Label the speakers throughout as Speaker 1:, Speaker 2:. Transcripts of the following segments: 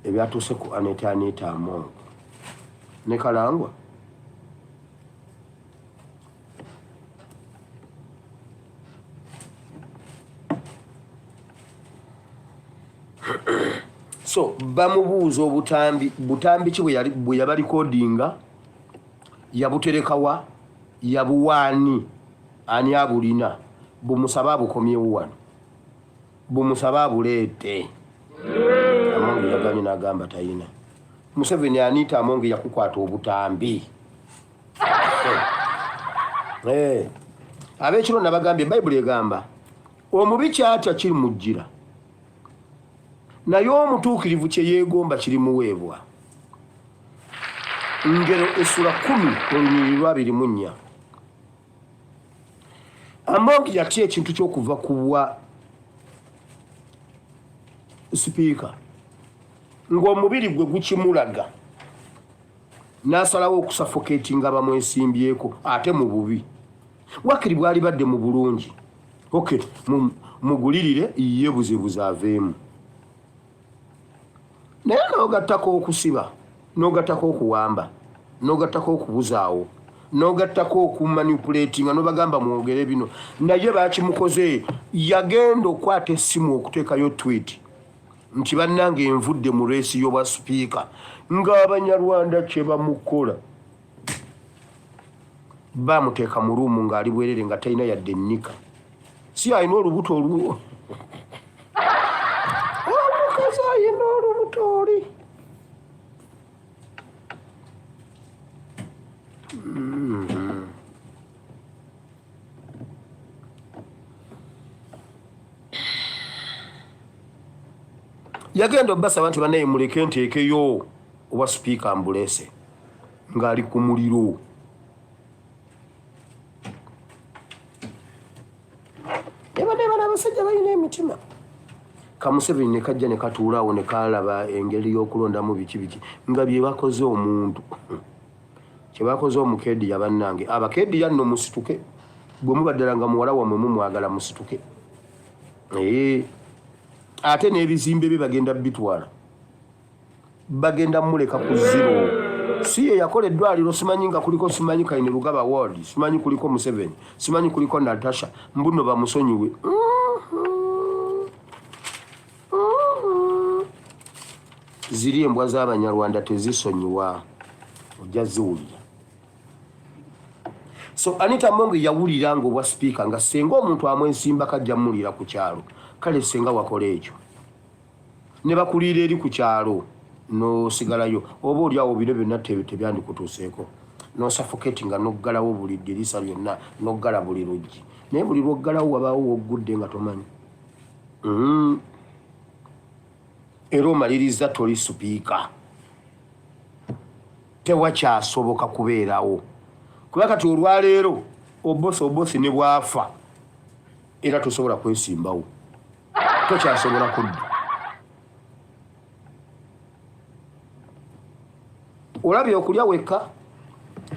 Speaker 1: ebyatuuse ku Anita Among ne Kalangwa so bamubuuza butambi ki bwe yaba recordinga yabuterekawa yabuwaani ani abulina bumusaba bukomyewo wano bumusaba buleete Among yaganye n'agamba tayina Museveni Anita Among yakukwata obutambi ab'ekiro nabagambye Bayibuli egamba omubi kyatya kiri mujjira naye omutuukirivu kye yeegomba kiri muweebwa Ngero essula 10:24 Among yatya ekintu ky'okuva ku bwa sipiika ng'omubiri gwe gukimulaga n'asalawo okusuffocatinga bamwesimbyeko ate mu bubi wakiri bwali badde mu bulungi mugulirire yebuzebuza aveemu naye n'ogattako okusiba n'ogattako okuwamba n'ogattako okubuzaawo n'ogattako okumanipulatinga n'obagamba mwogere bino naye baakimukoze yagenda okwata essimu okuteekayo tweet nti bannange envudde mu reesi y'obwa sipiika ng'abanyarwanda kye bamukola baamuteeka mu ruumu ng'ali bwerere nga talina yadde nnika si alina olubuto omukazi alina olubuto oli yagenda obasaba nti banaye muleke nteekeyo obwa sipiika ambulese ng'ali ku muliro ebadde bana abasajja balina emitima Museveni ne kajja ne katuulaawo ne kalaba engeri y'okulondamu biki nga bye bakoze omuntu kye bakoze omukeediya bannange abakeediya nno musituke bwe mubaddala nga muwala wammwe mumwagala musituke ate n'ebizimbe bye bagenda bitwala bagenda muleka ku zero si ye yakola eddwaliro simanyi nga kuliko simanyi Kaine Lugaba Ward simanyi kuliko Museveni simanyi kuliko Natasha mbuno bamusonyiwe ziri embwa z'abanyarwanda tezisonyiwa ojja ziwulira so Anita Among yawulira ng'obwa sipiika nga senga omuntu amwensimba kajja mulira ku kyalo kale senga wakola ekyo ne bakuliira eri ku kyalo n'osigalayo oba oliawo bino byonna tebyandikutuuseeko n'osuffocatinga n'oggalawo buli ddirisa lyonna n'oggala buli luggi naye buli lwoggalawo wabaawo woggudde nga tomanyi era omaliriza toli sipiika tewakyasoboka kubeerawo kuba kati olwaleero obosi ne bwafa era tosobola kwesimbawo tokyasobola kudda olabye okulya wekka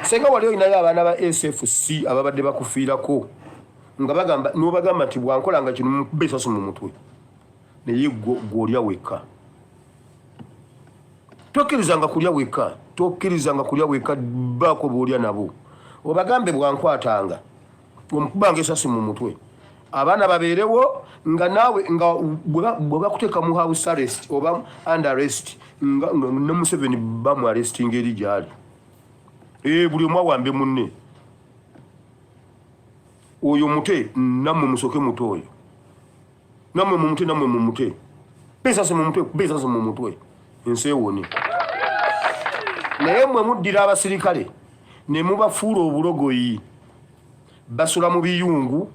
Speaker 1: senga wali olinayo abaana ba SFC ababadde bakufiirako nga bagamba n'obagamba nti bwankolanga kino mukubbe esasu mu mutwe naye gw'olya wekka tokkirizanga kulya wekka baako bw'olya nabo obagambe bwankwatanga omukubanga esasi mu mutwe abaana babeerewo nga naawe nga bwe bakuteeka mu house arrest oba under arrest nga ne Museveni bamu arrestinga eri gyali buli omu awambe munne oyo mute nammwe musoke muto oyo nammwe mu mute besasi mu mutwe ensi ewone naye mmwe muddira abasirikale ne mubafuula obulogoyi basula mu biyungu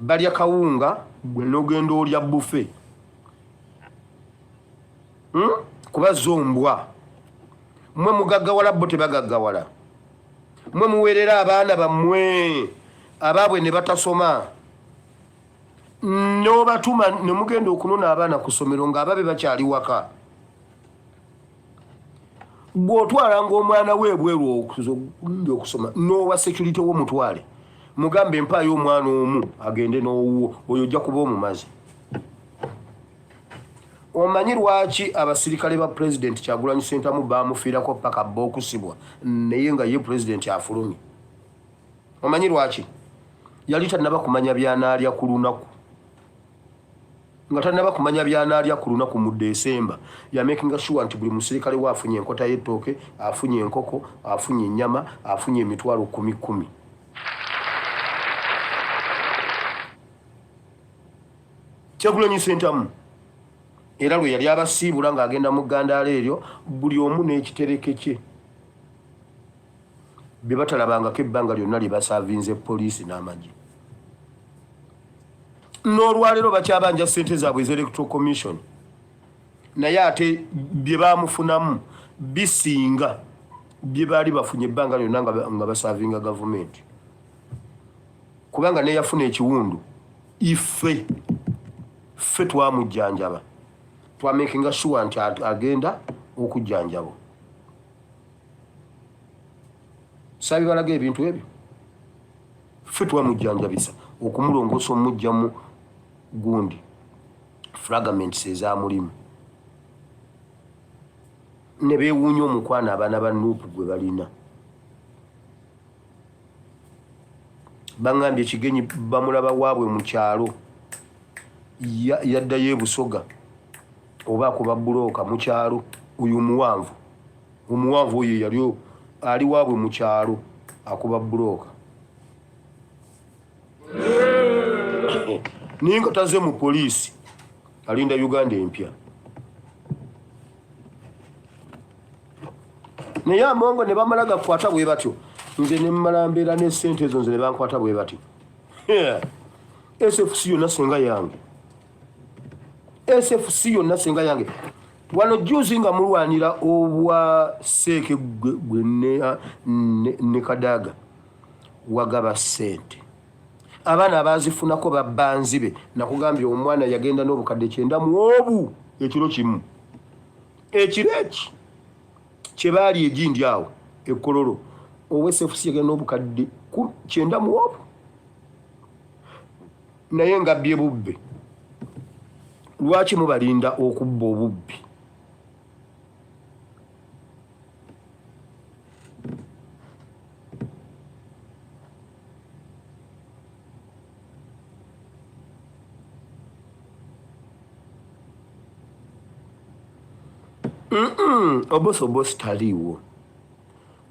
Speaker 1: balya kawunga gwe n'ogenda olya bufe kuba zombwa mmwe mugaggawala bo tebagaggawala mmwe muweerera abaana bammwe abaabwe ne batasoma n'obatuma ne mugenda okunona abaana ku ssomero ng'ababe bakyali waka bw'otwalanga omwana weebweru okusoma n'owa security w'omutwale mugambe empaayo omwana omu agende n'owuwo oyo ojja kuba omumazi omanyi lwaki abasirikale ba president Kyagulanyi Ssentamu bamufiirako paka bba okusibwa naye nga ye president afulumye? Omanyi lwaki? Yali tannaba kumanya byanaalya ku lunaku. Nga tannaba kumanya byanaalya ku lunaku mu Desemba, ya making sure nti buli musirikale we afunye enkota y'ettooke, afunye enkoko, afunye ennyama, afunye emitwalo 10,000. Kyagulanyi Ssentamu era lwe yali abasiibula ng'agenda mu ggandaala eryo, buli omu n'ekitereke kye bye batalabangako ebbanga lyonna lye basaavinze poliisi n'amagye. N'olwaleero bakyabanja ssente zaabwe ez'Electoral Commission, naye ate bye baamufunamu bisinga bye baali bafunye ebbanga lyonna nga basaavinga gavumenti. Kubanga neyafuna ekiwundu, ffe twamujjanjaba, twamakinga sure nti agenda okujjanjabo. Saabibalaga ebintu ebyo, ffe twamujjanjabisa okumulongoosa omujjamu gundi fragments ezaamulimu. Ne beewuunya omukwana abaana ba Nuupu gwe balina. Bangambye Kigenyi bamulaba waabwe mu kyalo, yaddayo ebusoga oba akuba bulooka mu kyalo. Oyo omuwanvu oyo yali ali waabwe mu kyalo akuba bulooka. Naye nga taze mu poliisi, alinda Uganda empya. Naye amongo ne bamala gakwata bwe batyo, nze ne mmala mbeera n'essente ezo nze ne bankwata bwe batyo. SFC yonna senga yange. SFC yonna senga yange. Wano juzi nga mulwanira obwa Seeke gwe ne Kadaga wagaba ssente. Abaana abazifunako babbanzibe, nakugambye omwana yagenda n'obukadde 9 mu obu ekiro kimu. Ekiro eki kye baali egindi awo Ekkololo, SFC yagenda n'obukadde 9 mu obu. Naye nga bye bubbe. Lwaki mubalinda okubba obubbi? Obosi taliiwo.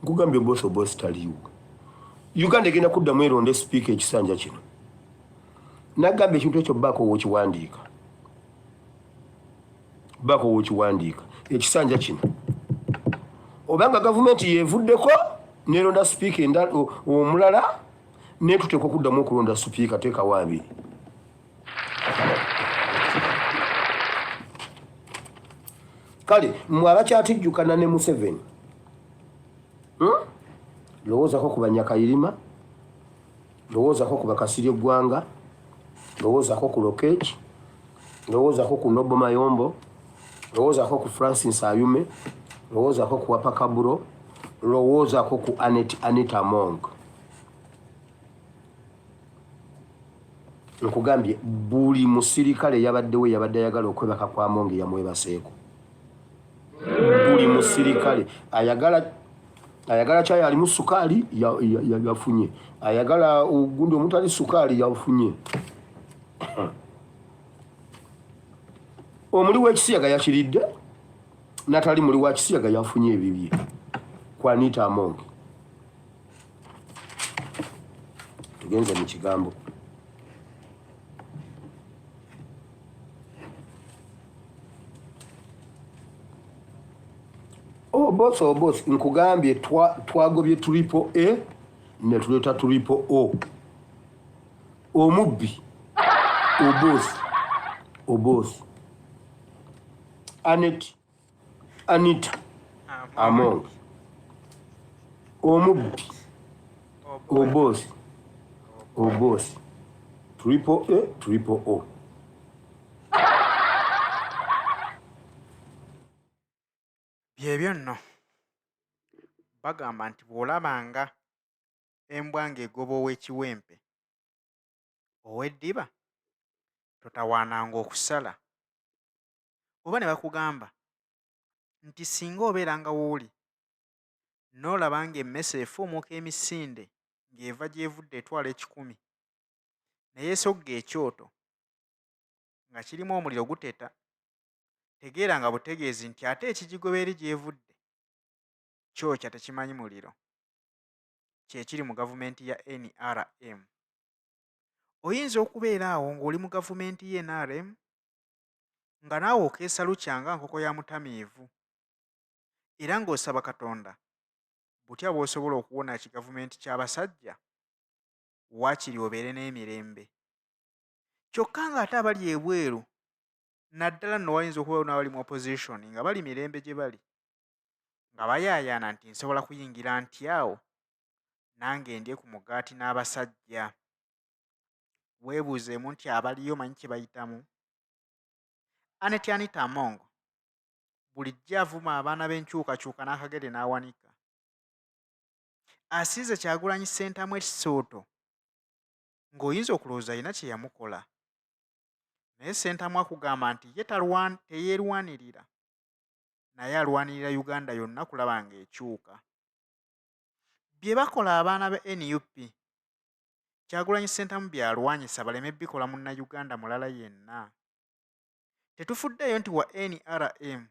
Speaker 1: Nkugambye obosi taliiwo. Uganda egenda kuddamu eronde sipiika ekisanja kino. Nagambye ekintu ekyo bbaako w'okiwandiika. Ekisanja kino obanga gavumenti yeevuddeko neronda sipiika omulala netuteeka okuddamu okulonda sipiika teekawo abiri. Kale mmwe abakyatijjukana ne Museveni, lowoozako ku Banyakayirima, lowoozako ku Bakasirye Gwanga, lowoozako ku Lokech, lowoozako ku Nobo Mayombo, lowoozako ku Francis Ayume, lowoozako ku Wapa Kaburo, lowoozako ku Anita Among. Nkugambye buli musirikale yabaddewo yabadde ayagala okwebaka kwa Among yamwebaseeko. Buli musirikale ayagala chai alimu sukali yafunye, ayagala ugundi omutali sukali yafunye. Omuli w'ekisiyaga yakiridde, natali muli wa kisiyaga yafunye ebibye kwa Anita Among. Tugenze mu kigambo. Boss nkugambye twagobye triple A ne tuleta triple O. Omubbi oboss Anita Among. Omubbi oboss triple A triple O.
Speaker 2: Byebyo nno bagamba nti bw'olabanga embwa ng'egoba ow'ekiwempe ow'eddiba totawaananga okusala. oba ne bakugamba nti singa obeeranga wooli n'olaba ng'emmese efuumuuka emisinde ng'eva gy'evudde etwala 1,000 naye esogga ekyoto nga kirimu omuliro guteta, tegeera nga butegeezi nti ate ekijigoba eri gy'evudde kyokya tekimanyi muliro. Kye kiri mu gavumenti ya NRM. Oyinza okubeera awo ng'oli mu gavumenti ya NRM nga naawe okeesa lukya nga nkoko ya mutamiivu era ng'osaba Katonda butya bw'osobola okuwona kigavumenti ky'abasajja waakiri obeere n'emirembe. Kyokka ng'ate abali ebweru naddala nno wayinza okuba n'abali mu opposition nga bali mirembe gye bali nga bayaayaana nti nsobola kuyingira nti awo nange ndye ku mugaati n'abasajja. Weebuuzeemu nti abaliyo manyi kye bayitamu? Aneti Among bulijjo avuma abaana b'enkyukakyuka n'akagere n'awanika. Asiize Kyagulanyi Ssentamu ekisooto ng'oyinza okulowooza alina kye yamukola. Naye Ssentamu akugamba nti ye teyeerwanirira, naye alwanirira Uganda yonna kulaba ng'ekyuka. Bye bakola abaana ba NUP, Kyagulanyi Ssentamu byalwanyisa baleme bikola munnayuganda mulala yenna. Tetufuddeeyo nti wa NRM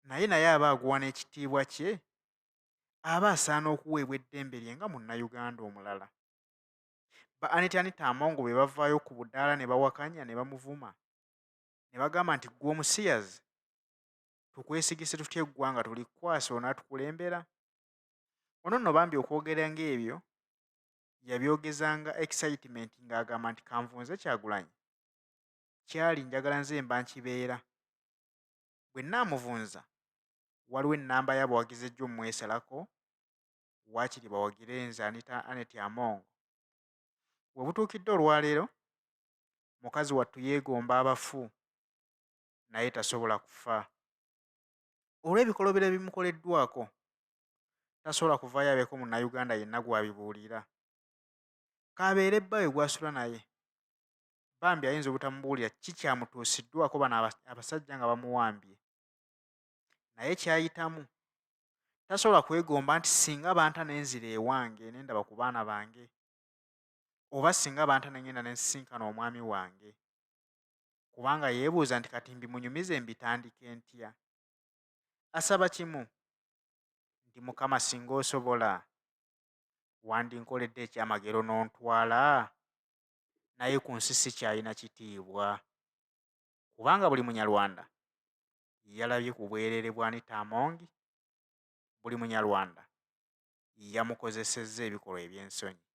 Speaker 2: naye aba aguwana ekitiibwa kye aba asaana okuweebwa eddembe lye nga munnayuganda omulala. Ba Aneti Among be bavaayo ku budaala ne bawakanya ne bamuvuma ne bagamba nti ggwe omusiyazi tukwesigise tutya eggwanga tulikwasa onaatukulembera? Ono nno bambi okwogera ng'ebyo yabyogezanga excitement ng'agamba nti kanvunze Kyagulanyi kyali njagala nze mba nkibeera. Bwe nnaamuvunza waliwo ennamba y'abawagizi ejja omumwesalako waakiri bawagire nze Aneti Among. We butuukidde olwaleero mukazi wattu yeegomba abafu naye tasobola kufa. Olw'ebikolobero ebimukoleddwako tasobola kuvaayo abeeko munnayuganda yenna gw'abibuulira. Kaabeere bbawe gw'asula naye bambi ayinza obutamubuulira ki kyamutuusiddwako bano abasajja nga bamuwambye. Naye kyayitamu tasobola kwegomba nti singa banta n'enzira ewange ne ndaba ku baana bange, oba singa banta ne ngenda ne nsisinkana omwami wange, kubanga yeebuuza nti kati mbimunyumize mbitandike ntya. Asaba kimu nti Mukama singa osobola wandinkoledde ekyamagero n'ontwala, naye ku nsi sikyalina kitiibwa kubanga buli munyarwanda yalabye ku bwereere bwa Aneti Among, buli munyarwanda yamukozesezza ebikolwa eby'ensonyi.